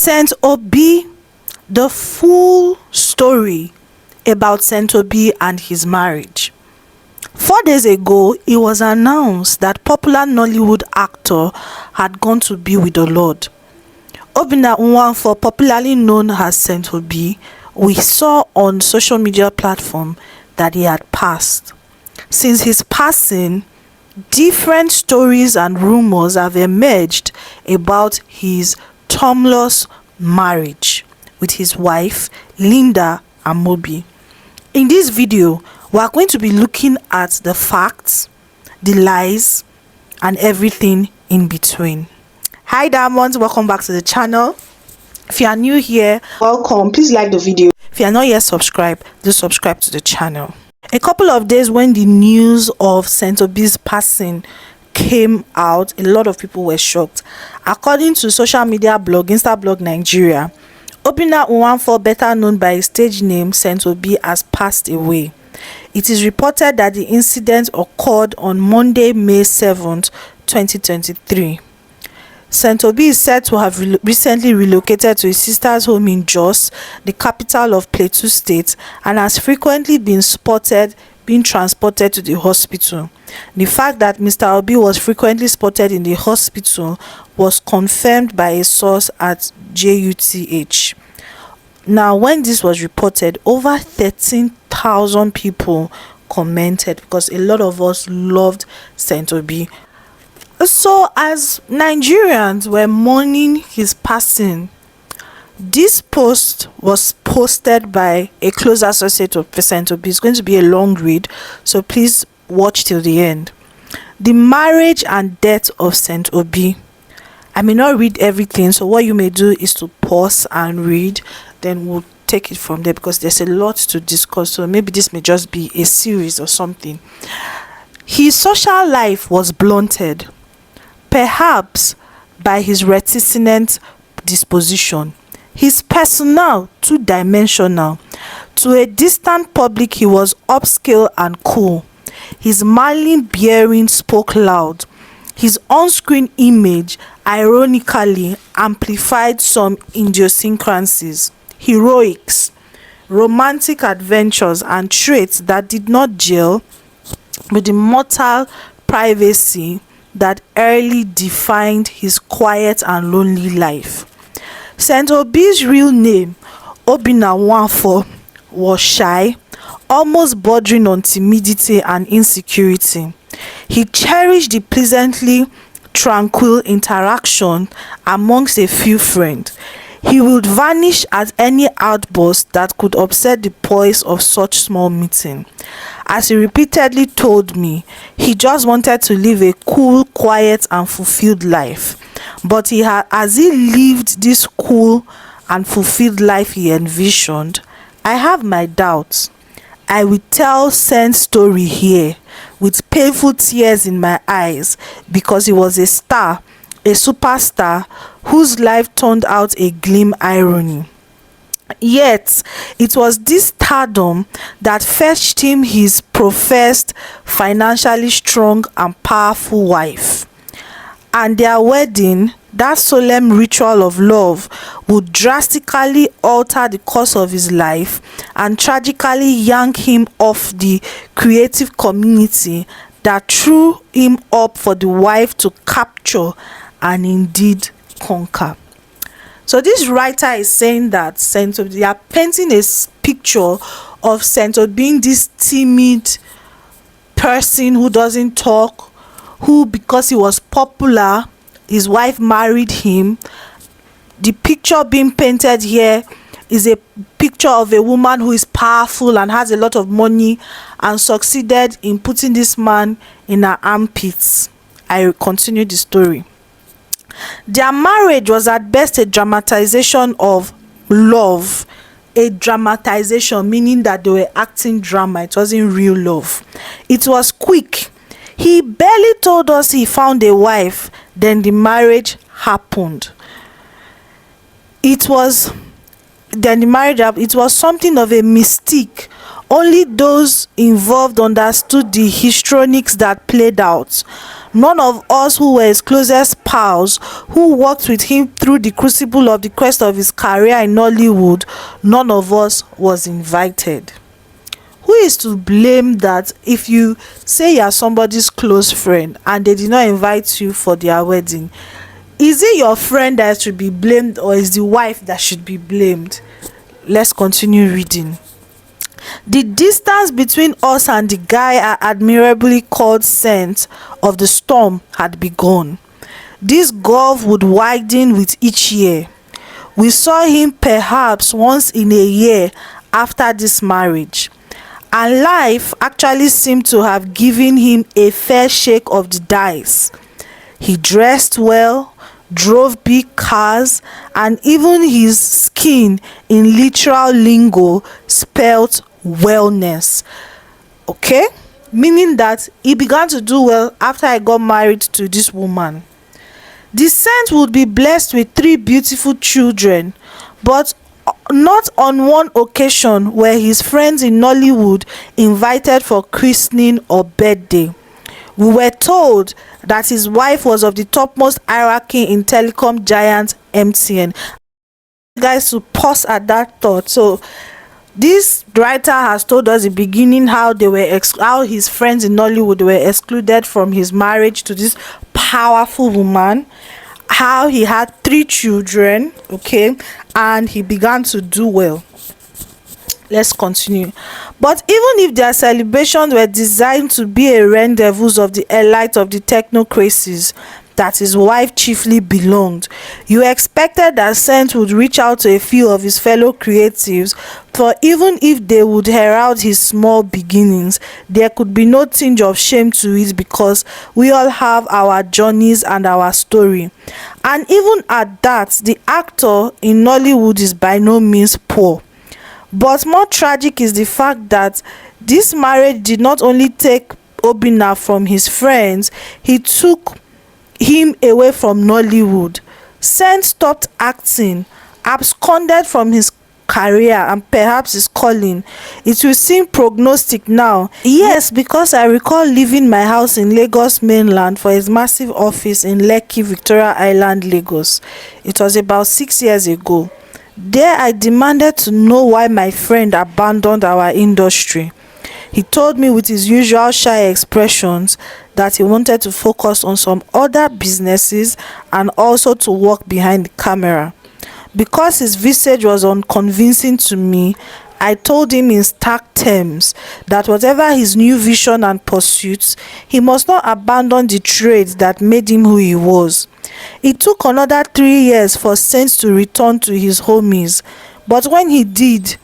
Saint Obi, the full story about Saint Obi and his marriage. 4 days ago, it was announced that popular Nollywood actor had gone to be with the Lord. OBI'S, popularly known as Saint Obi, we saw on social media platform that he had passed. Since his passing, different stories and rumors have emerged about his tumultuous marriage with his wife Linda Amobi. In this video, we are going to be looking at the facts, the lies, and everything in between. Hi Diamonds, welcome back to the channel. If you are new here, welcome. Please like the video. If you are not yet subscribed, do subscribe to the channel. A couple of days when the news of Saint Obi's passing came out, a lot of people were shocked. According to social media blog Instablog Nigeria, OBI'S, better known by his stage name Saint Obi, has passed away. It is reported that the incident occurred on Monday, May 7th, 2023. Saint Obi is said to have recently relocated to his sister's home in Jos, the capital of Plateau State, and has frequently been spotted being transported to the hospital. The fact that Mr. Obi was frequently spotted in the hospital was confirmed by a source at JUTH. Now, when this was reported, over 13,000 people commented because a lot of us loved Saint Obi. So, as Nigerians were mourning his passing, this post was posted by a close associate of Saint Obi. It's going to be a long read, so please watch till the end. The marriage and death of Saint Obi. I may not read everything, so what you may do is to pause and read, then we'll take it from there because there's a lot to discuss. So maybe this may just be a series or something. His social life was blunted, perhaps by his reticent disposition. His personnel, two-dimensional. To a distant public, he was upscale and cool. His manly bearing spoke loud. His on-screen image ironically amplified some idiosyncrasies, heroics, romantic adventures, and traits that did not gel with the mortal privacy that early defined his quiet and lonely life. Saint Obi's real name, OBI'S, was shy, almost bordering on timidity and insecurity. He cherished the pleasantly tranquil interaction amongst a few friends. He would vanish at any outburst that could upset the poise of such small meeting. As he repeatedly told me, he just wanted to live a cool, quiet, and fulfilled life. But as he lived this cool and fulfilled life he envisioned, I have my doubts. I will tell Saint's story here with painful tears in my eyes because he was a star, a superstar whose life turned out a grim irony. Yet, it was this stardom that fetched him his professed, financially strong and powerful wife. And their wedding, that solemn ritual of love, would drastically alter the course of his life and tragically yank him off the creative community that threw him up for the wife to capture and indeed conquer. So this writer is saying that Saint Obi, they are painting a picture of Saint Obi being this timid person who doesn't talk, who, because he was popular, his wife married him. The picture being painted here is a picture of a woman who is powerful and has a lot of money and succeeded in putting this man in her armpits. I will continue the story. Their marriage was at best a dramatization of love. A dramatization, meaning that they were acting drama. It wasn't real love. It was quick. He barely told us he found a wife, then the marriage happened. It was something of a mystique. Only those involved understood the histrionics that played out. None of us who were his closest pals, who worked with him through the crucible of the quest of his career in Nollywood, none of us was invited. Who is to blame that if you say you are somebody's close friend and they did not invite you for their wedding? Is it your friend that should be blamed, or is the wife that should be blamed? Let's continue reading. The distance between us and the guy I admirably called Saint of the storm had begun. This gulf would widen with each year. We saw him perhaps once in a year after this marriage, and life actually seemed to have given him a fair shake of the dice. He dressed well, drove big cars, and even his skin, in literal lingo, spelt wellness. Okay, meaning that he began to do well after I got married to this woman. The saint would be blessed with 3 beautiful children, but not on one occasion were his friends in Nollywood invited for christening or birthday. We were told that his wife was of the topmost hierarchy in telecom giant MTN. Guys, to pause at that thought. So this writer has told us the beginning how how his friends in Nollywood were excluded from his marriage to this powerful woman, how he had 3 children, okay, and he began to do well. Let's continue. But even if their celebrations were designed to be a rendezvous of the elite of the technocracies that his wife chiefly belonged, you expected that Saint would reach out to a few of his fellow creatives, for even if they would herald his small beginnings, there could be no tinge of shame to it, because we all have our journeys and our story. And even at that, the actor in Nollywood is by no means poor. But more tragic is the fact that this marriage did not only take Obinna from his friends, he took him away from Nollywood. Saint stopped acting, absconded from his career and perhaps his calling. It will seem prognostic now. Yes, because I recall leaving my house in Lagos mainland for his massive office in Lekki, Victoria Island, Lagos. It was about 6 years ago. There I demanded to know why my friend abandoned our industry. He told me with his usual shy expressions that he wanted to focus on some other businesses and also to work behind the camera. Because his visage was unconvincing to me, I told him in stark terms that whatever his new vision and pursuits, he must not abandon the trade that made him who he was. It took another 3 years for Saint to return to his homies, but when he did,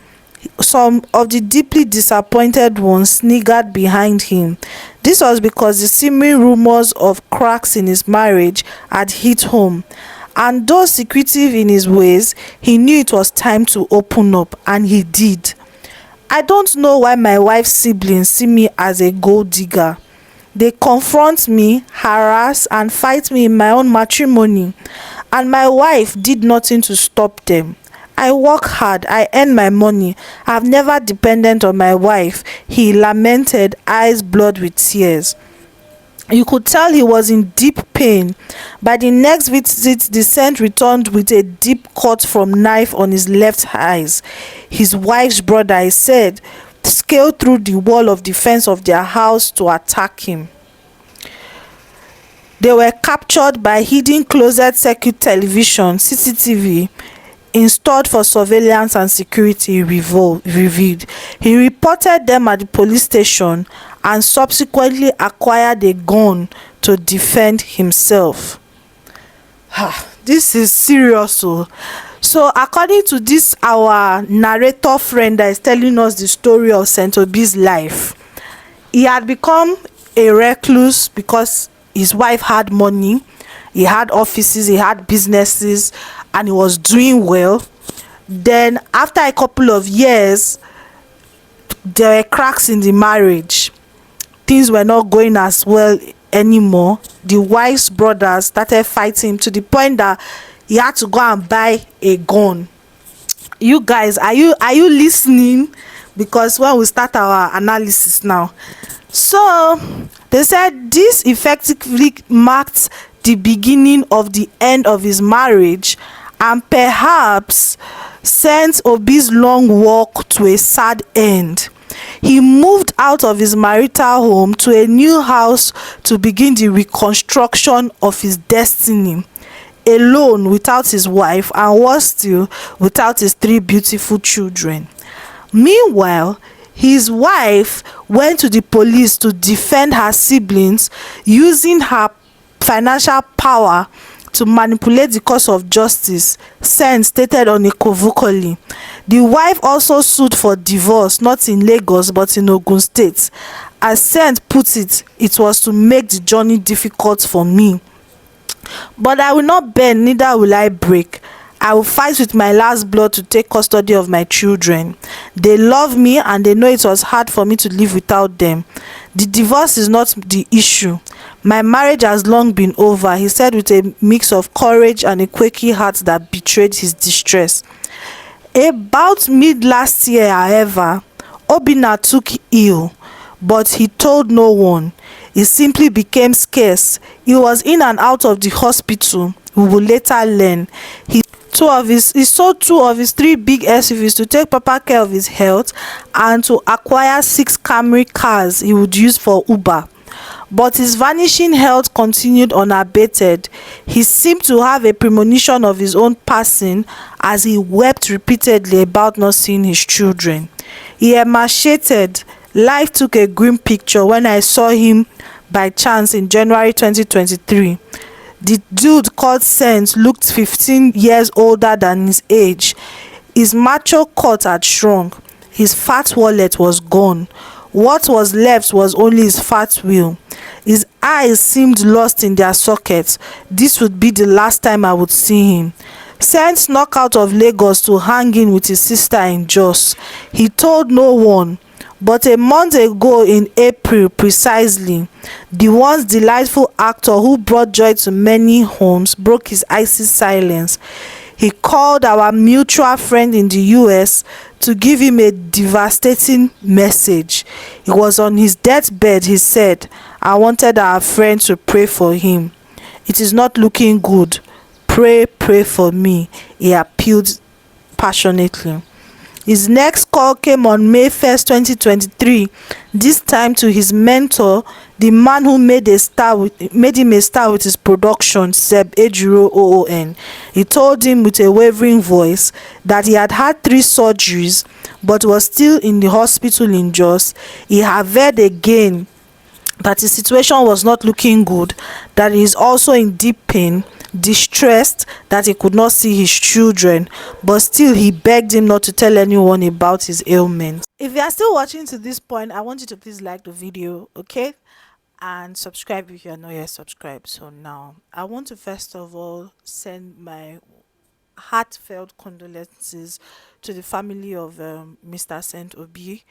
some of the deeply disappointed ones sniggered behind him. This was because the simmering rumors of cracks in his marriage had hit home, and though secretive in his ways, he knew it was time to open up, and he did. I don't know why my wife's siblings see me as a gold digger. They confront me, harass and fight me in my own matrimony, and my wife did nothing to stop them. I work hard, I earn my money, I've never depended on my wife, he lamented, eyes blood with tears. You could tell he was in deep pain. By the next visit, the saint returned with a deep cut from knife on his left eyes. His wife's brother, he said, scaled through the wall of defense of their house to attack him. They were captured by hidden closet circuit television (CCTV) installed for surveillance and security, revealed. He reported them at the police station and subsequently acquired a gun to defend himself. This is serious. So according to this our narrator friend that is telling us the story of Saint Obi's life, he had become a recluse because his wife had money, he had offices, he had businesses, and he was doing well. Then after a couple of years, there were cracks in the marriage. Things were not going as well anymore. The wife's brothers started fighting him to the point that he had to go and buy a gun. You guys, are you listening? Because when we start our analysis now, So they said this effectively marked the beginning of the end of his marriage, and perhaps sent Obi's long walk to a sad end. He moved out of his marital home to a new house to begin the reconstruction of his destiny, alone, without his wife, and worse still, without his 3 beautiful children. Meanwhile, his wife went to the police to defend her siblings, using her financial power to manipulate the course of justice, SAINT stated unequivocally. The wife also sued for divorce, not in Lagos but in Ogun State. As SAINT put it, it was to make the journey difficult for me. But I will not bend, neither will I break. I will fight with my last blood to take custody of my children. They love me and they know it was hard for me to live without them. The divorce is not the issue. My marriage has long been over, he said with a mix of courage and a quaky heart that betrayed his distress. About mid last year, however, Obinna took ill, but he told no one. He simply became scarce. He was in and out of the hospital, we will later learn. He sold 2 of his 3 big SUVs to take proper care of his health and to acquire 6 Camry cars he would use for Uber. But his vanishing health continued unabated. He seemed to have a premonition of his own passing, as he wept repeatedly about not seeing his children. He emaciated. Life took a grim picture when I saw him by chance in January 2023. The dude called SAINT looked 15 years older than his age. His macho cut had shrunk. His fat wallet was gone. What was left was only his fat will. His eyes seemed lost in their sockets. This would be the last time I would see him. SAINT snuck out of Lagos to hang in with his sister in Jos. He told no one. But a month ago, in April precisely, the once delightful actor who brought joy to many homes broke his icy silence. He called our mutual friend in the US to give him a devastating message. He was on his deathbed. He said, I wanted our friend to pray for him. It is not looking good. Pray for me, he appealed passionately. His next call came on May 1st, 2023, this time to his mentor, the man who made him a star with his production, Seb Ejiro OON. He told him with a wavering voice that he had had 3 surgeries but was still in the hospital in Jos. He averred again that his situation was not looking good, that he is also in deep pain, distressed that he could not see his children, but still he begged him not to tell anyone about his ailment. If you are still watching to this point, I want you to please like the video, okay, and subscribe if you are not yet subscribed. So now I want to first of all send my heartfelt condolences to the family of Mr. Saint Obi.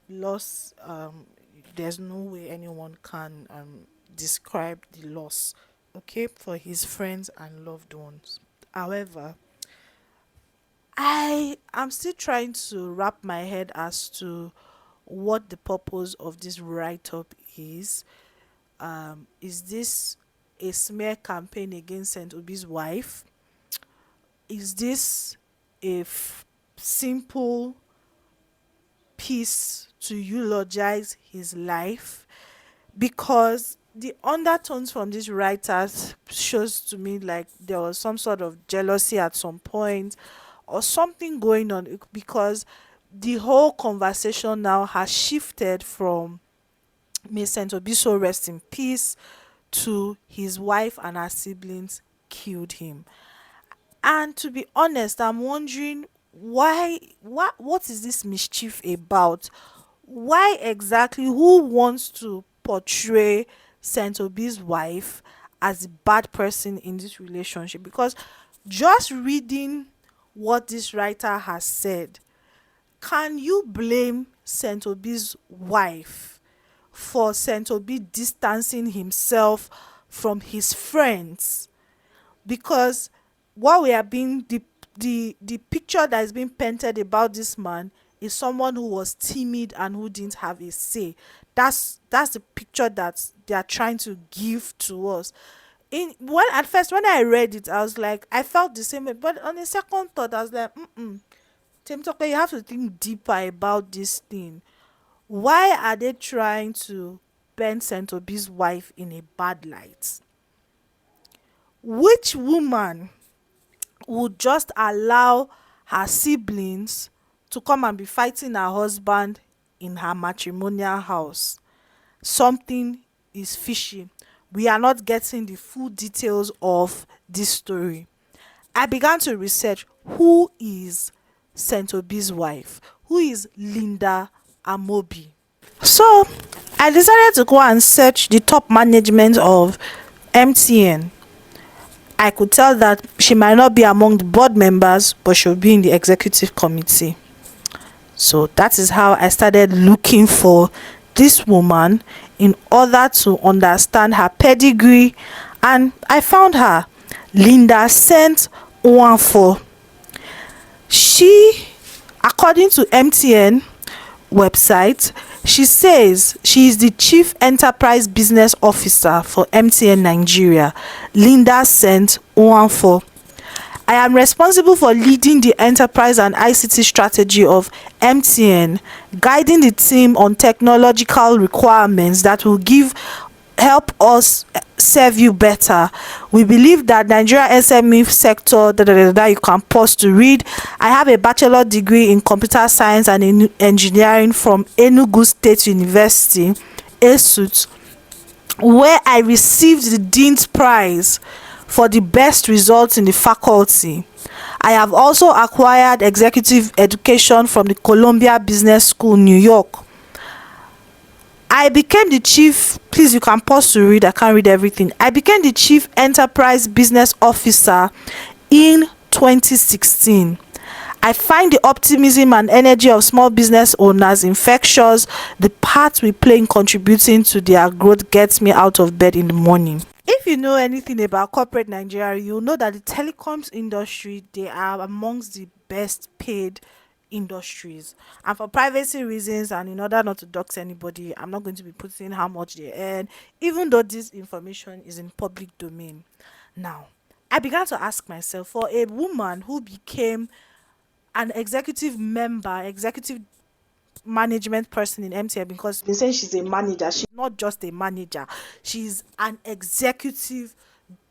Loss, there's no way anyone can describe the loss, okay, for his friends and loved ones. However, I am still trying to wrap my head as to what the purpose of this write-up is. Is this a smear campaign against Saint Obi's wife? Is this a simple piece to eulogize his life? Because the undertones from these writers shows to me like there was some sort of jealousy at some point or something going on, because the whole conversation now has shifted from May Saint Obi so rest in peace to his wife and her siblings killed him. And to be honest, I'm wondering what is this mischief about? Why exactly? Who wants to portray Saint Obi's wife as a bad person in this relationship? Because just reading what this writer has said, can you blame Saint Obi's wife for Saint Obi distancing himself from his friends? Because what we are being the picture that is being painted about this man is someone who was timid and who didn't have a say. That's the picture that they are trying to give to us. In when At first when I read it, I was like, I felt the same way, but on a second thought, I was like, Temitope, you have to think deeper about this thing. Why are they trying to paint Saint Obi's wife in a bad light? Which woman would just allow her siblings to come and be fighting her husband in her matrimonial house? Something is fishy. We are not getting the full details of this story. I began to research who is Saint Obi's wife, who is Linda Amobi. So I decided to go and search the top management of MTN. I could tell that she might not be among the board members, but she'll be in the executive committee. So that is how I started looking for this woman in order to understand her pedigree, and I found her, Linda SAINT OBI. She, according to MTN website, she says she is the Chief Enterprise Business Officer for MTN Nigeria. Linda SAINT OBI. I am responsible for leading the enterprise and ICT strategy of MTN, guiding the team on technological requirements that will help us serve you better. We believe that Nigeria SME sector, you can pause to read. I have a bachelor degree in computer science and in engineering from Enugu State University, ESUT, where I received the Dean's Prize for the best results in the faculty. I have also acquired executive education from the Columbia Business School, New York. I became the chief, please you can pause to read, I can't read everything. I became the Chief Enterprise Business Officer in 2016. I find the optimism and energy of small business owners infectious. The part we play in contributing to their growth gets me out of bed in the morning. If you know anything about corporate Nigeria, you know that the telecoms industry, they are amongst the best paid industries. And for privacy reasons and in order not to dox anybody, I'm not going to be putting how much they earn, even though this information is in public domain. Now, I began to ask myself, for a woman who became an executive member, executive management person in MTN, because been saying she's a manager, she's not just a manager, she's an executive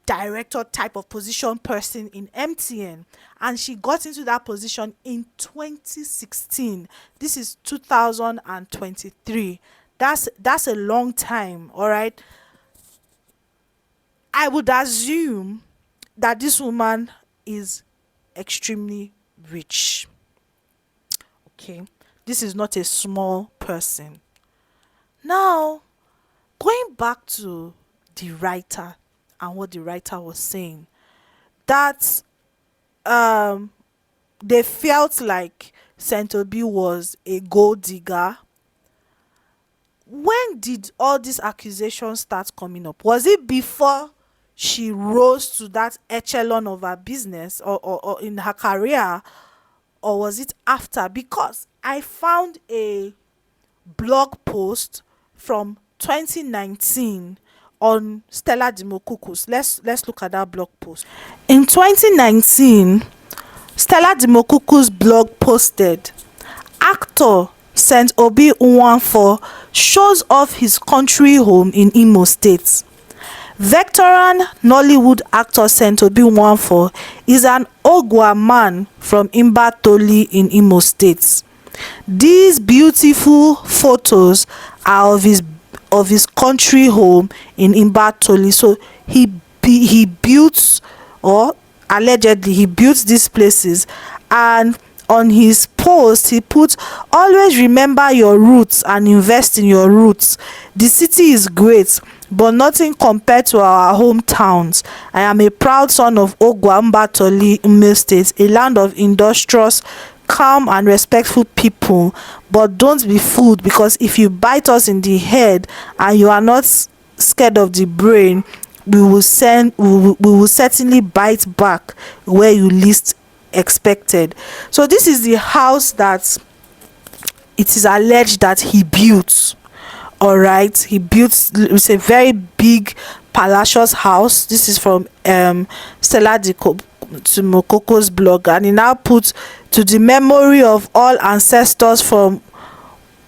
director type of position person in MTN, and she got into that position in 2016. This is 2023. That's a long time. All right, I would assume that this woman is extremely rich. Okay, this is not a small person. Now, going back to the writer and what the writer was saying, that they felt like Saint Obi was a gold digger. When did all these accusations start coming up? Was it before she rose to that echelon of her business, or in her career, or was it after? Because I found a blog post from 2019 on Stella Dimokukus. Let's look at that blog post. In 2019, Stella Dimokukus blog posted, actor Saint Obi Nwafor shows off his country home in Imo State. Veteran Nollywood actor Saint Obi Nwafor is an Ogwa man from Imbatoli in Imo State. These beautiful photos are of his country home in Imbatoli. So he built, or allegedly he built these places, and on his post he put, always remember your roots and invest in your roots. The city is great, but nothing compared to our hometowns. I am a proud son of Ogwa Imbatoli, Imo State, a land of industrious, calm and respectful people. But don't be fooled, because if you bite us in the head and you are not scared of the brain, we will certainly bite back where you least expected. So this is the house that it is alleged that he built. All right, he built, it's a very big palatial house. This is from Stella Mokoko's blog, and he now put, to the memory of all ancestors from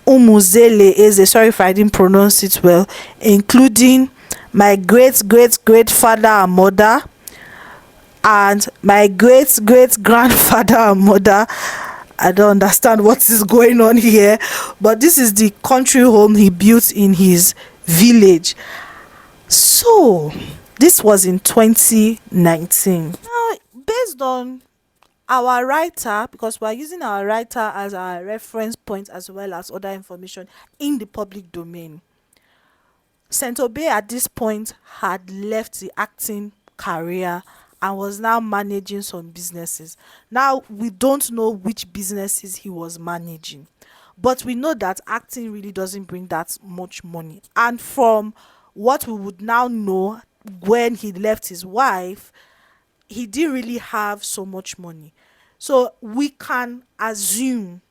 Umuzele Eze, sorry if I didn't pronounce it well, including my great great grandfather and mother, and my great great grandfather and mother. I don't understand what is going on here, but this is the country home he built in his village. So this was in 2019. Now, based on our writer, because we're using our writer as our reference point as well as other information in the public domain, Saint Obi at this point had left the acting career and was now managing some businesses. Now, we don't know which businesses he was managing, but we know that acting really doesn't bring that much money. And from what we would now know, when he left his wife, he didn't really have so much money. So we can assume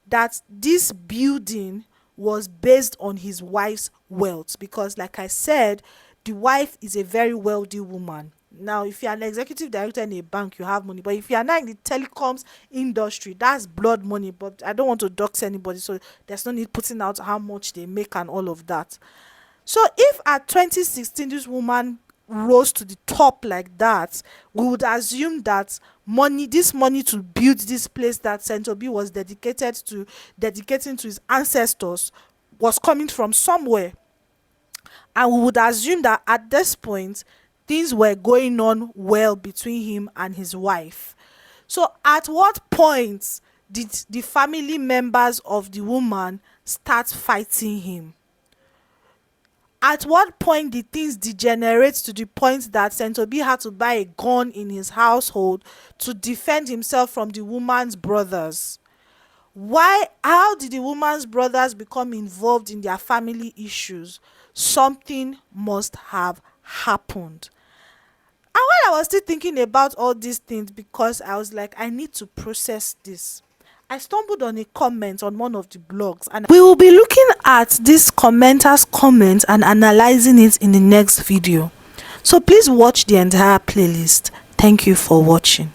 that this building was based on his wife's wealth, because like I said, the wife is a very wealthy woman. Now, if you're an executive director in a bank, you have money, but if you're not in the telecoms industry, that's blood money. But I don't want to dox anybody, so there's no need putting out how much they make and all of that. So if at 2016 this woman rose to the top like that, we would assume that this money to build this place that Saint Obi was dedicating to his ancestors, was coming from somewhere. And we would assume that at this point things were going on well between him and his wife. So at what point did the family members of the woman start fighting him? At what point did things degenerate to the point that Saint Obi had to buy a gun in his household to defend himself from the woman's brothers? How did the woman's brothers become involved in their family issues? Something must have happened. And while I was still thinking about all these things, because I was like, I need to process this, I stumbled on a comment on one of the blogs, and we will be looking at this commenter's comment and analyzing it in the next video. So please watch the entire playlist. Thank you for watching.